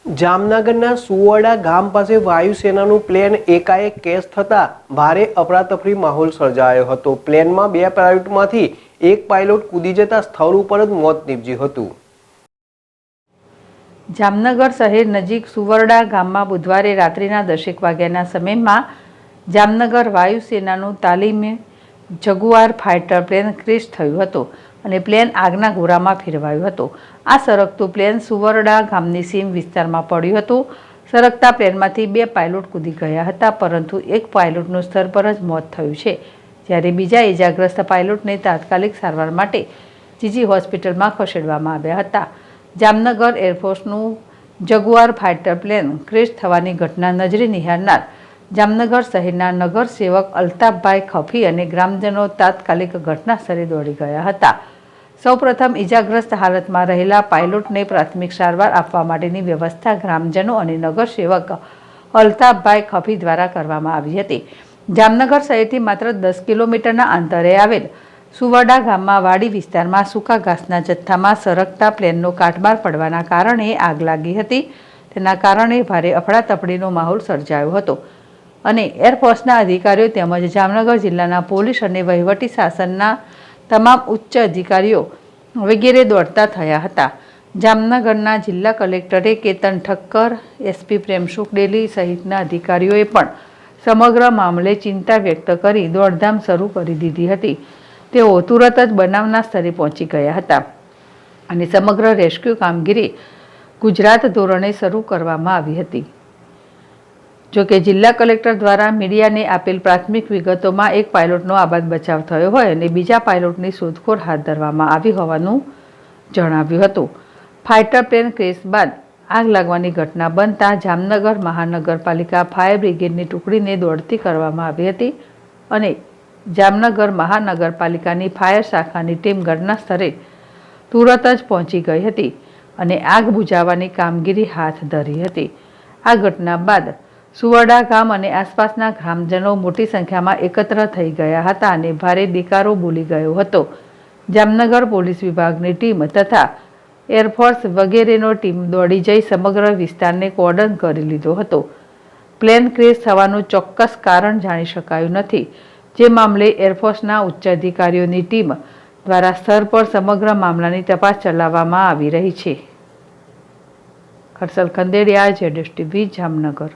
જામનગરના સુવડા ગામ પાસે વાયુસેનાનું પ્લેન એકાએક કેસ થતા ભારે અફરાતફરી માહોલ સર્જાયો હતો। પ્લેનમાં બે પાયલોટમાંથી એક પાયલોટ કૂદી જતા સ્થળ ઉપર જ મોત નીપજ્યું હતું। જામનગર શહેર નજીક સુવરડા ગામમાં બુધવારે રાત્રિના 10 વાગ્યાના સમયમાં જામનગર વાયુસેનાનું તાલીમી જગુઆર ફાઇટર પ્લેન ક્રેશ થયું હતું અને પ્લેન આગના ગોરામાં ફેરવાયું હતું। આ સરકતું પ્લેન સુવરડા ગામની સીમ વિસ્તારમાં પડ્યું હતું। સરકતા પ્લેનમાંથી બે પાયલોટ કૂદી ગયા હતા, પરંતુ એક પાયલોટનું સ્થળ પર જ મોત થયું છે, જ્યારે બીજા ઇજાગ્રસ્ત પાયલોટને તાત્કાલિક સારવાર માટે જીજી હોસ્પિટલમાં ખસેડવામાં આવ્યા હતા। જામનગર એરફોર્સનું જગુઆર ફાઇટર પ્લેન ક્રેશ થવાની ઘટના નજરે નિહાળનાર જામનગર શહેરના નગર સેવક અલ્તાફભાઈ ખફી અને ગ્રામજનો તાત્કાલિક ઘટના સ્થળે દોડી ગયા હતા। સૌપ્રથમ ઇજાગ્રસ્ત હાલતમાં રહેલા પાયલોટને પ્રાથમિક સારવાર આપવા માટેની વ્યવસ્થા ગ્રામજનો અને નગર સેવક અલ્તાફભાઈ ખફી દ્વારા કરવામાં આવી હતી। જામનગર શહેરથી માત્ર 10 કિલોમીટરના અંતરે આવેલ સુવડા ગામમાં વાડી વિસ્તારમાં સૂકા ઘાસના જથ્થામાં સરકતા પ્લેનનો કાટમાળ પડવાના કારણે આગ લાગી હતી। તેના કારણે ભારે અફડાતફડીનો માહોલ સર્જાયો હતો અને એરફોર્સના અધિકારીઓ તેમજ જામનગર જિલ્લાના પોલીસ અને વહીવટી શાસનના તમામ ઉચ્ચ અધિકારીઓ વગેરે દોડતા થયા હતા। જામનગરના જિલ્લા કલેક્ટરે કેતન ઠક્કર, એસપી પ્રેમસુખ ડેલી સહિતના અધિકારીઓએ પણ સમગ્ર મામલે ચિંતા વ્યક્ત કરી દોડધામ શરૂ કરી દીધી હતી। તેઓ તુરત જ બનાવના સ્થળે પહોંચી ગયા હતા અને સમગ્ર રેસ્ક્યુ કામગીરી ગુજરાત ધોરણે શરૂ કરવામાં આવી હતી। જોકે જિલ્લા કલેક્ટર દ્વારા મીડિયાને આપેલ પ્રાથમિક વિગતોમાં એક પાયલોટનો આબાદ બચાવ થયો હોય અને બીજા પાયલોટની શોધખોળ હાથ ધરવામાં આવી હોવાનું જણાવ્યું હતું। ફાઇટર પ્લેન ક્રેશ બાદ આગ લાગવાની ઘટના બનતા જામનગર મહાનગરપાલિકા ફાયર બ્રિગેડની ટુકડીને દોડતી કરવામાં આવી હતી અને જામનગર મહાનગરપાલિકાની ફાયર શાખાની ટીમ ઘટના સ્થળે તુરત જ પહોંચી ગઈ હતી અને આગ બુઝાવવાની કામગીરી હાથ ધરી હતી। આ ઘટના બાદ સુવડા ગામ અને આસપાસના ગ્રામજનો મોટી સંખ્યામાં એકત્ર થઈ ગયા હતા અને ભારે દેકારો બોલી ગયો હતો। જામનગર પોલીસ વિભાગની ટીમ તથા એરફોર્સ વગેરેનો ટીમ દોડી જઈ સમગ્ર વિસ્તારને કોર્ડન કરી લીધો હતો। પ્લેન ક્રેશ થવાનું ચોક્કસ કારણ જાણી શકાયું નથી, જે મામલે એરફોર્સના ઉચ્ચ અધિકારીઓની ટીમ દ્વારા સ્થળ પર સમગ્ર મામલાની તપાસ ચલાવવામાં આવી રહી છે। Harshal Khandedia, ZSTV, Jamnagar.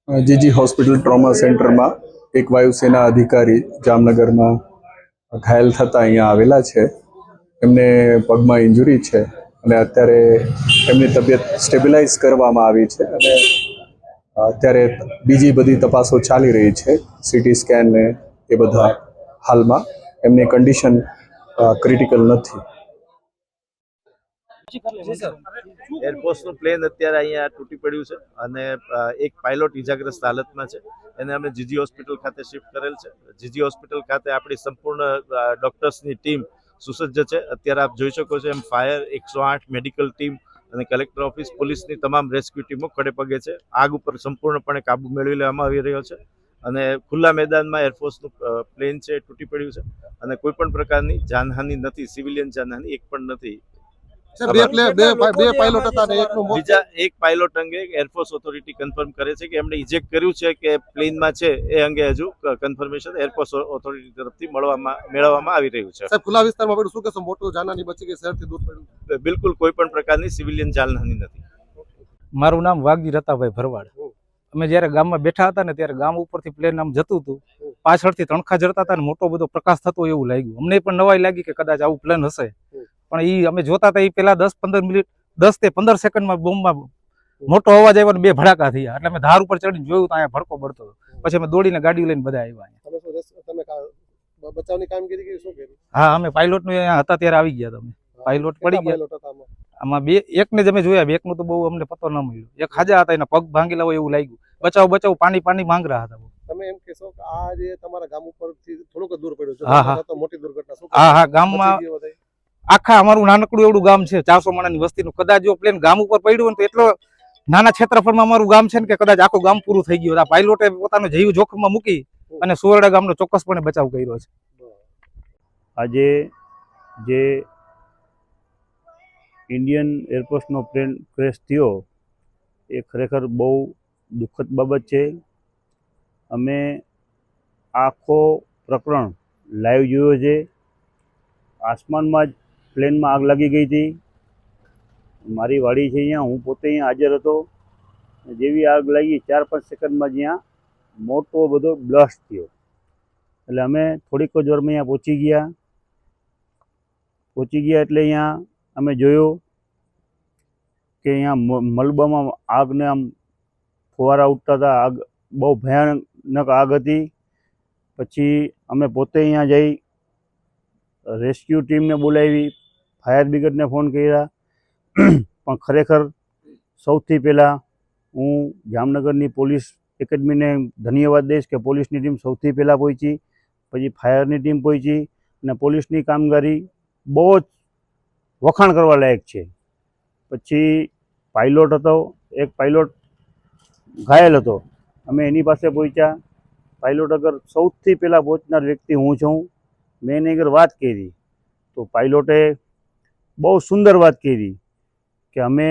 GG hospital trauma સેન્ટરમાં એક વાયુસેના અધિકારી જામનગરમાં ઘાયલ થતા અહીંયા આવેલા છે। એમને પગમાં ઇન્જુરી છે અને અત્યારે એમની તબિયત સ્ટેબિલાઇઝ કરવામાં આવી છે અને અત્યારે બીજી બધી તપાસો ચાલી રહી છે, સીટી સ્કેન ને એ બધા। હાલમાં એમની કન્ડિશન ક્રિટિકલ નથી। એરફોર્સનું પ્લેન અત્યારે અહીંયા તૂટી પડ્યું છે અને એક પાયલોટ ઇજાગ્રસ્ત હાલતમાં છે। એને અમે જીજી હોસ્પિટલ ખાતે શિફ્ટ કરેલ છે। જીજી હોસ્પિટલ ખાતે આપણી સંપૂર્ણ ડોક્ટર્સની ટીમ સુસજ્જ છે। અત્યારે આપ જોઈ શકો છો એમ ફાયર, 108 મેડિકલ ટીમ અને કલેક્ટર ઓફિસ, પોલીસની તમામ રેસ્ક્યુ ટીમો ખડે પગે છે। આગ ઉપર સંપૂર્ણપણે કાબુ મેળવી લેવામાં આવી રહ્યો છે અને ખુલ્લા મેદાનમાં એરફોર્સનું પ્લેન છે તૂટી પડ્યું છે અને કોઈ પણ પ્રકારની જાનહાનિ નથી, સિવિલિયન જાનહાનિ એક પણ નથી। બીજા એક પાયલોટ અંગે એરફોર્સ ઓથોરિટી કન્ફર્મ કરે છે કે એમણે ઇજેક્ટ કર્યું છે કે પ્લેનમાં છે, એ અંગે હજુ કન્ફર્મેશન એરફોર્સ ઓથોરિટી તરફથી મેળવવામાં આવી રહ્યું છે। ખુલ્લા વિસ્તારમાં પડ્યું, શું કહેશો? મોટું જાનહાનિ બચી ગઈ, શહેરથી દૂર પડ્યું? બિલકુલ કોઈ પણ પ્રકારની સિવિલિયન જાનહાનિ નથી। મારું નામ વાઘજી રતાભાઈ ભરવાડ। અમે જ્યારે ગામમાં બેઠા હતા ને ત્યારે ગામ ઉપરથી પ્લેન આમ જતું હતું, પાછળથી તણખા જડતા હતા ને મોટો બધો પ્રકાશ થતો એવું લાગ્યું। અમને પણ નવાઈ લાગી કે કદાચ આવું પ્લેન હશે, પણ એ અમે જોતા હતા એ પેલા 10-15 મિનિટ 10 થી 15 સેકન્ડમાં બોમ્બમાં મોટો અવાજ આવ્યો ને બે ભડાકા થયા, એટલે અમે ધાર ઉપર ચડીને જોયું તો અહીંયા ભડકો બળતો હતો। પછી અમે દોડીને ગાડી લઈને બધા આવ્યા। બચાવની કામગીરી કરી શું કરી? હા, અમે પાયલોટ નું હતા ત્યારે આવી ગયા તમે। પાયલોટ પડી ગયા આમાં બે, એકને જ અમે જોયા, એકનું તો બહુ અમને પતો ન મળ્યો। એક હાજા હતા, એના પગ ભાંગેલા હોય એવું લાગ્યું। બચાવ પાણી માંગ રહ્યા હતા। તમે એમ કહેશો કે આ જે તમારા ગામ ઉપરથી થોડુંક દૂર પડ્યું છે, તો મોટી દુર્ઘટના શું? હા, ગામમાં આખા અમારું નાનકડું એવડું ગામ છે, 400 માણસની વસ્તીનું। કદાચ જો પ્લેન ગામ ઉપર પડ્યું હોય તો એટલો નાના ક્ષેત્રફળમાં અમારું ગામ છે ને કે કદાચ આખું ગામ પૂરું થઈ ગયું। આ પાયલોટે પોતાનો જીવ જોખમમાં મૂકી અને સુવરડા ગામનો ચોક્કસપણે બચાવ કર્યો છે। આજે જે ઇન્ડિયન એરફોર્સનો પ્લેન ક્રેશ થયો એ ખરેખર બહુ દુઃખદ બાબત છે. અમે આખો પ્રકરણ લાઈવ જોયો છે. આસમાનમાં જ પ્લેનમાં આગ લાગી ગઈ હતી. મારી વાડી છે અહીંયા, હું પોતે અહીંયા હાજર હતો. જેવી આગ લાગી 4-5 સેકન્ડમાં જ અહીંયા મોટો બધો બ્લાસ્ટ થયો. એટલે અમે થોડીક જ વારમાં અહીંયા પહોંચી ગયા એટલે અહીંયા અમે જોયું કે અહીંયા મલબામાં આગને આમ ફુવારા ઉઠતા હતા. આગ બહુ ભયાનક આગ હતી. પછી અમે પોતે અહીંયા જઈ રેસ્ક્યુ ટીમને બોલાવી, ફાયર બ્રિગેડને ફોન કર્યા. પણ ખરેખર સૌથી પહેલાં હું જામનગરની પોલીસ એકેડમીને ધન્યવાદ દઈશ કે પોલીસની ટીમ સૌથી પહેલાં પહોંચી, પછી ફાયરની ટીમ પહોંચી અને પોલીસની કામગીરી બહુ જ વખાણ કરવા લાયક છે. પછી પાયલોટ હતો, એક પાયલોટ ઘાયલ હતો, અમે એની પાસે પહોંચ્યા. પાયલોટ આગળ સૌથી પહેલાં પહોંચનાર વ્યક્તિ હું છું. મેં એની આગળ વાત કરી તો પાયલોટે બહુ સુંદર વાત કરી કે અમે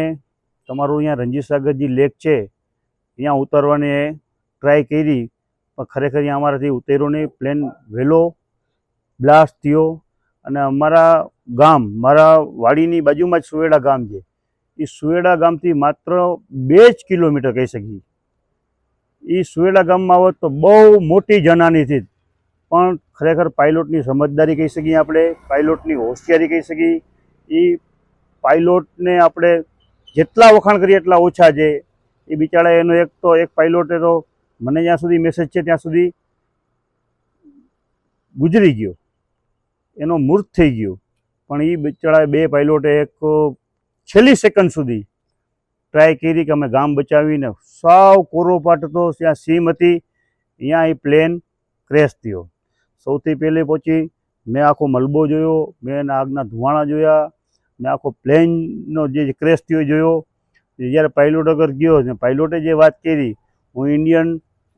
તમારું અહીંયા રણજીત સાગરજી લેક છે અહીંયા ઉતારવાની ટ્રાય કરી, પણ ખરેખર અહીંયા અમારાથી ઉતર્યો નહીં. પ્લેન વહેલો બ્લાસ્ટ થયો અને અમારા ગામ, મારા વાડીની બાજુમાં જ સુવેડા ગામ છે. એ સુવેડા ગામથી માત્ર 2 જ કિલોમીટર કહી શકીએ. એ સુવેડા ગામમાં આવત તો બહુ મોટી જાનહાની થઈ. પણ ખરેખર પાયલોટની સમજદારી કહી શકીએ આપણે, પાયલોટની હોશિયારી કહી શકીએ. એ પાયલોટને આપણે જેટલા વખાણ કરીએ એટલા ઓછા છે. એ બિચારા એનો એક પાયલોટે તો મને જ્યાં સુધી મેસેજ છે ત્યાં સુધી ગુજરી ગયો, એનો મૃત થઈ ગયો. પણ એ બિચારા 2 પાયલોટે એક છેલ્લી સેકન્ડ સુધી ટ્રાય કરી કે અમે ગામ બચાવીને, સાવ કોરો પાટ હતો, ત્યાં સીમ હતી, અહીંયા એ પ્લેન ક્રેશ થયો. સૌથી પહેલે પહોંચી મેં આખો મલબો જોયો, મેં આગના ધુવાણા જોયા, મેં આખો પ્લેનનો જે ક્રેશ થયો જોયો. જ્યારે પાયલોટ આગળ ગયો ને પાયલોટે જે વાત કરી, હું ઇન્ડિયન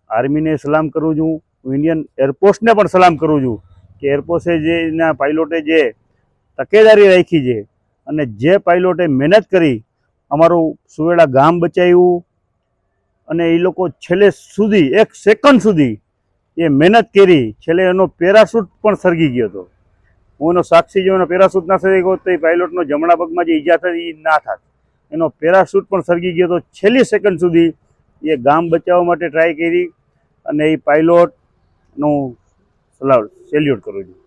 આર્મીને સલામ કરું છું, હું ઇન્ડિયન એરફોર્સને પણ સલામ કરું છું કે એરફોર્સે જે એના પાયલોટે જે તકેદારી રાખી છે અને જે પાયલોટે મહેનત કરી અમારું સુવેડા ગામ બચાવ્યું અને એ લોકો છેલ્લે સુધી 1 સેકન્ડ સુધી એ મહેનત કરી. છેલ્લે એનો પેરાશૂટ પણ સળગી ગયો હતો. હું એનો સાક્ષી જો એનો પેરાશૂટ ના સળગી ગયો તો એ પાયલોટનો જમણા પગમાં જે ઈજા થઈ એ ના થાત. એનો પેરાશૂટ પણ સળગી ગયો તો છેલ્લી સેકન્ડ સુધી એ ગામ બચાવવા માટે ટ્રાય કરી અને એ પાયલોટનું સેલ્યુટ કરું છું.